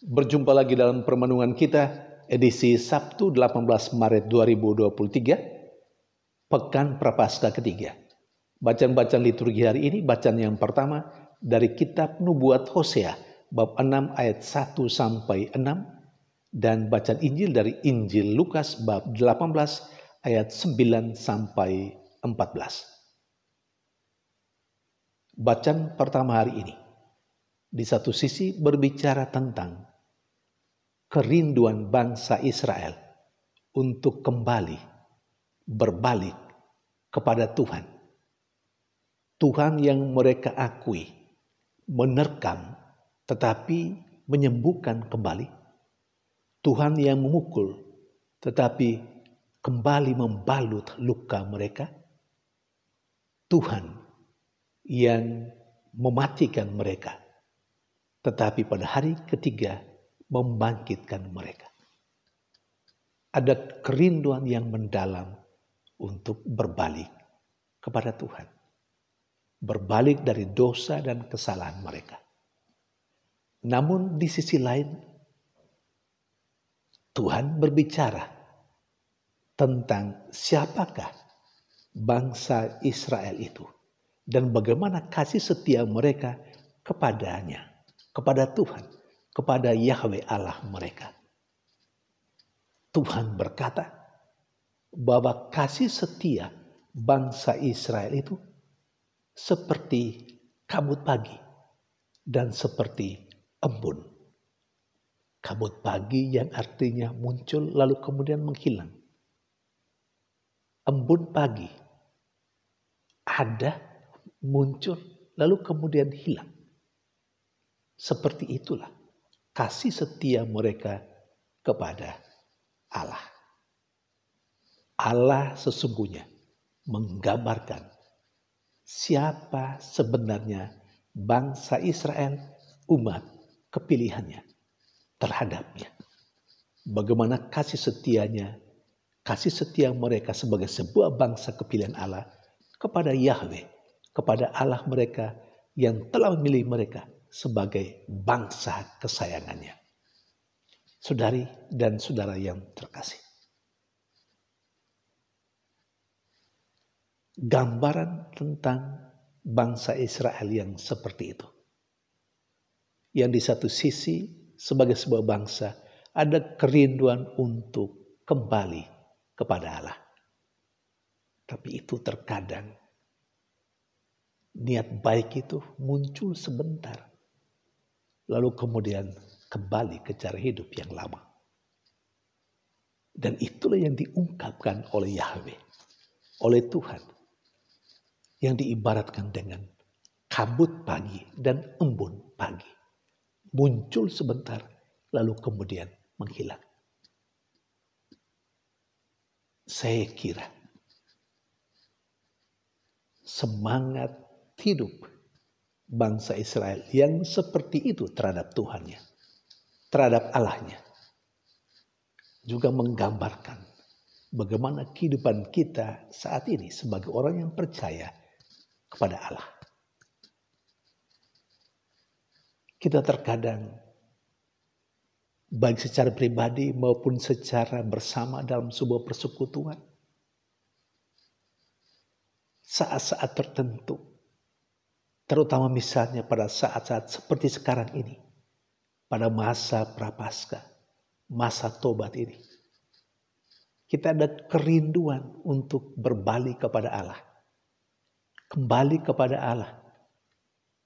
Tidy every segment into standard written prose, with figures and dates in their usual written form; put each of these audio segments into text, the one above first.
Berjumpa lagi dalam permenungan kita edisi Sabtu 18 Maret 2023, Pekan Prapaskah ketiga. Bacaan-bacaan liturgi hari ini, bacaan yang pertama dari kitab Nubuat Hosea bab 6 ayat 1 sampai 6 dan bacaan Injil dari Injil Lukas bab 18 ayat 9 sampai 14. Bacaan pertama hari ini di satu sisi berbicara tentang kerinduan bangsa Israel untuk kembali berbalik kepada Tuhan. Tuhan yang mereka akui, menerkam tetapi menyembuhkan kembali. Tuhan yang memukul tetapi kembali membalut luka mereka. Tuhan yang mematikan mereka tetapi pada hari ketiga membangkitkan mereka. Ada kerinduan yang mendalam untuk berbalik kepada Tuhan. Berbalik dari dosa dan kesalahan mereka. Namun di sisi lain, Tuhan berbicara tentang siapakah bangsa Israel itu. Dan bagaimana kasih setia mereka kepadanya, kepada Tuhan. Kepada Yahweh Allah mereka. Tuhan berkata bahwa kasih setia bangsa Israel itu seperti kabut pagi dan seperti embun. Kabut pagi yang artinya muncul lalu kemudian menghilang. Embun pagi ada, muncul lalu kemudian hilang. Seperti itulah kasih setia mereka kepada Allah. Allah sesungguhnya menggambarkan siapa sebenarnya bangsa Israel, umat kepilihannya terhadapnya. Bagaimana kasih setianya, kasih setia mereka sebagai sebuah bangsa kepilihan Allah kepada Yahweh, kepada Allah mereka yang telah memilih mereka sebagai bangsa kesayangannya. Saudari dan saudara yang terkasih. Gambaran tentang bangsa Israel yang seperti itu. Yang di satu sisi sebagai sebuah bangsa ada kerinduan untuk kembali kepada Allah. Tapi itu terkadang niat baik itu muncul sebentar. Lalu kemudian kembali ke cara hidup yang lama. Dan itulah yang diungkapkan oleh Yahweh, oleh Tuhan. Yang diibaratkan dengan kabut pagi dan embun pagi. Muncul sebentar, lalu kemudian menghilang. Saya kira semangat hidup bangsa Israel yang seperti itu terhadap Tuhannya, terhadap Allahnya, juga menggambarkan bagaimana kehidupan kita saat ini sebagai orang yang percaya kepada Allah. Kita terkadang baik secara pribadi maupun secara bersama dalam sebuah persekutuan, saat-saat tertentu, terutama misalnya pada saat-saat seperti sekarang ini, pada masa Prapaskah, masa tobat ini, kita ada kerinduan untuk berbalik kepada Allah, kembali kepada Allah,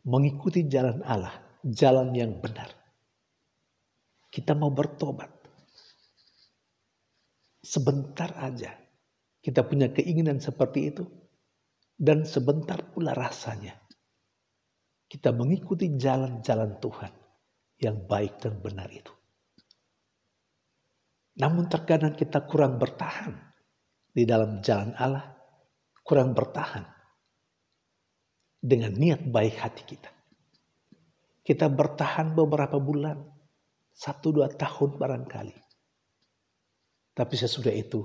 mengikuti jalan Allah, jalan yang benar. Kita mau bertobat. Sebentar aja kita punya keinginan seperti itu, dan sebentar pula rasanya kita mengikuti jalan-jalan Tuhan yang baik dan benar itu. Namun terkadang kita kurang bertahan di dalam jalan Allah, kurang bertahan dengan niat baik hati kita. Kita bertahan beberapa bulan, 1-2 tahun barangkali. Tapi sesudah itu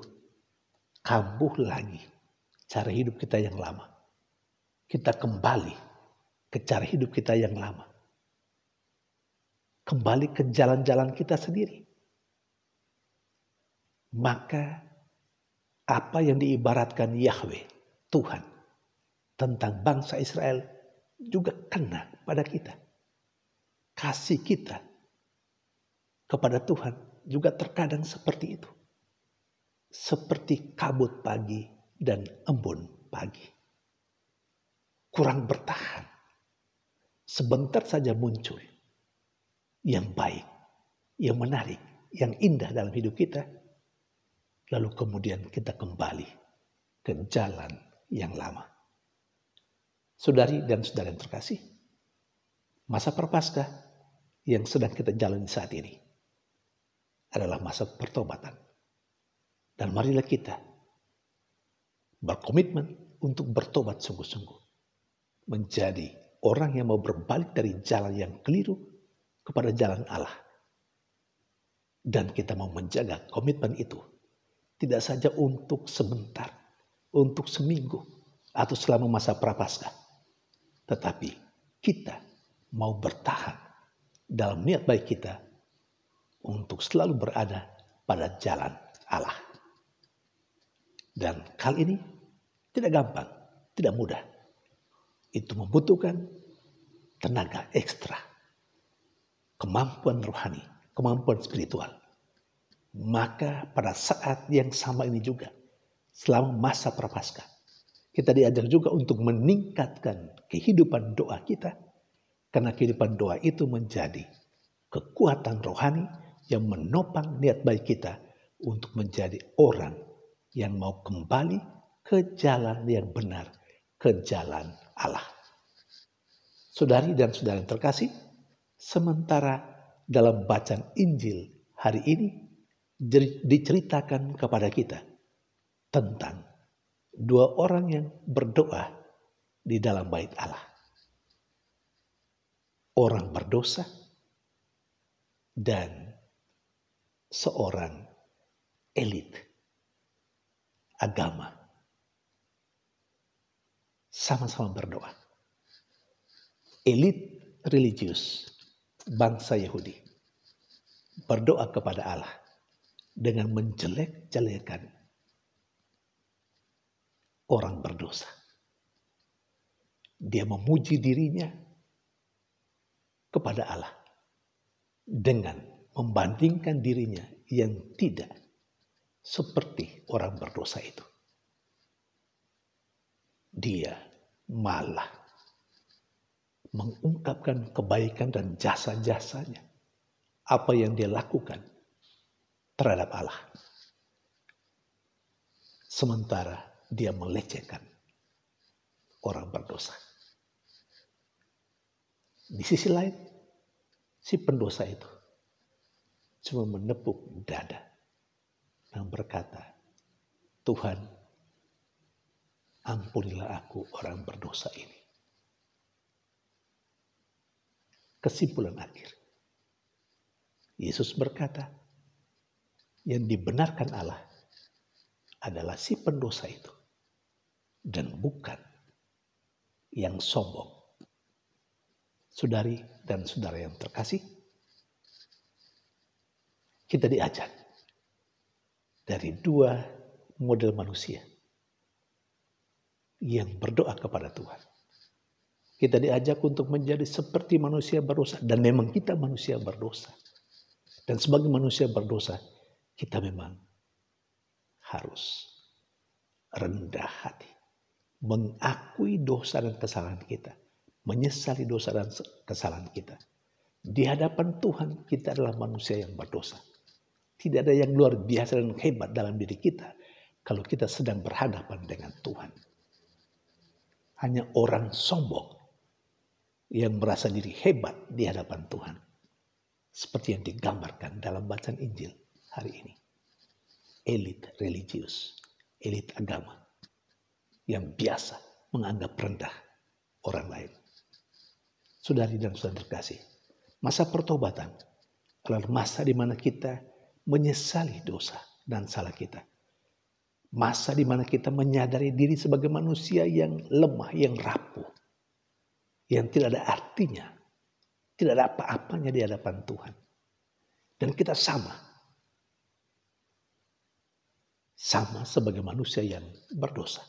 kambuh lagi cara hidup kita yang lama. Kita kembali ke cara hidup kita yang lama. kembali ke jalan-jalan kita sendiri. Maka apa yang diibaratkan Yahweh, Tuhan, tentang bangsa Israel juga kena pada kita. Kasih kita kepada Tuhan juga terkadang seperti itu. Seperti kabut pagi dan embun pagi. Kurang bertahan. Sebentar saja muncul yang baik, yang menarik, yang indah dalam hidup kita. Lalu kemudian kita kembali ke jalan yang lama. Saudari dan saudara yang terkasih, masa Prapaskah yang sedang kita jalani saat ini adalah masa pertobatan. Dan marilah kita berkomitmen untuk bertobat sungguh-sungguh. Menjadi orang yang mau berbalik dari jalan yang keliru kepada jalan Allah. Dan kita mau menjaga komitmen itu. Tidak saja untuk sebentar, untuk seminggu, atau selama masa Prapaskah. Tetapi kita mau bertahan dalam niat baik kita untuk selalu berada pada jalan Allah. Dan hal ini tidak gampang, tidak mudah. Itu membutuhkan tenaga ekstra, kemampuan rohani, kemampuan spiritual. Maka pada saat yang sama ini juga, selama masa Prapaskah, kita diajar juga untuk meningkatkan kehidupan doa kita. Karena kehidupan doa itu menjadi kekuatan rohani yang menopang niat baik kita untuk menjadi orang yang mau kembali ke jalan yang benar, ke jalan Allah. Saudari dan saudara yang terkasih, sementara dalam bacaan Injil hari ini diceritakan kepada kita tentang dua orang yang berdoa di dalam bait Allah. Orang berdosa dan seorang elit agama. Sama-sama berdoa. Elit religius bangsa Yahudi berdoa kepada Allah dengan menjelek-jelekan orang berdosa. Dia memuji dirinya kepada Allah dengan membandingkan dirinya yang tidak seperti orang berdosa itu. Dia malah mengungkapkan kebaikan dan jasa-jasanya. Apa yang dia lakukan terhadap Allah. Sementara dia melecehkan orang berdosa. Di sisi lain, si pendosa itu cuma menepuk dada dan berkata, Tuhan, ampunilah aku orang berdosa ini. Kesimpulan akhir. Yesus berkata, yang dibenarkan Allah adalah si pendosa itu. Dan bukan yang sombong. Saudari dan saudara yang terkasih, kita diajak dari dua model manusia yang berdoa kepada Tuhan. Kita diajak untuk menjadi seperti manusia berdosa. Dan memang kita manusia berdosa. Dan sebagai manusia berdosa, kita memang harus rendah hati. Mengakui dosa dan kesalahan kita. Menyesali dosa dan kesalahan kita. Di hadapan Tuhan kita adalah manusia yang berdosa. Tidak ada yang luar biasa dan hebat dalam diri kita kalau kita sedang berhadapan dengan Tuhan. Hanya orang sombong yang merasa diri hebat di hadapan Tuhan. Seperti yang digambarkan dalam bacaan Injil hari ini. Elit religius, elit agama yang biasa menganggap rendah orang lain. Saudari dan saudara terkasih, masa pertobatan adalah masa di mana kita menyesali dosa dan salah kita. Masa di mana kita menyadari diri sebagai manusia yang lemah, yang rapuh, yang tidak ada artinya Tidak ada apa-apanya di hadapan Tuhan. Dan kita sama. Sama sebagai manusia yang berdosa.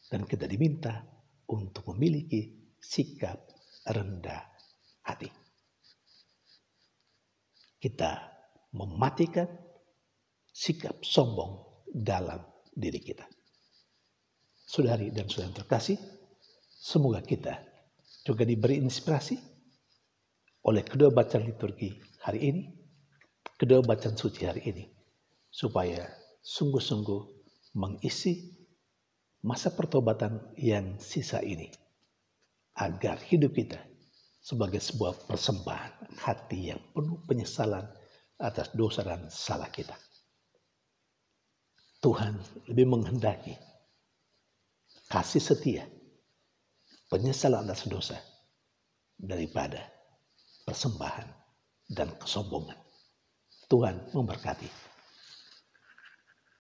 Dan kita diminta untuk memiliki sikap rendah hati. Kita mematikan sikap sombong dalam diri kita. Saudari dan saudara yang terkasih, semoga kita juga diberi inspirasi oleh kedua bacaan liturgi hari ini, kedua bacaan suci hari ini, supaya sungguh-sungguh mengisi masa pertobatan yang sisa ini, agar hidup kita sebagai sebuah persembahan hati yang penuh penyesalan atas dosa dan salah kita. Tuhan lebih menghendaki kasih setia, penyesalan atas dosa, daripada persembahan dan kesombongan. Tuhan memberkati.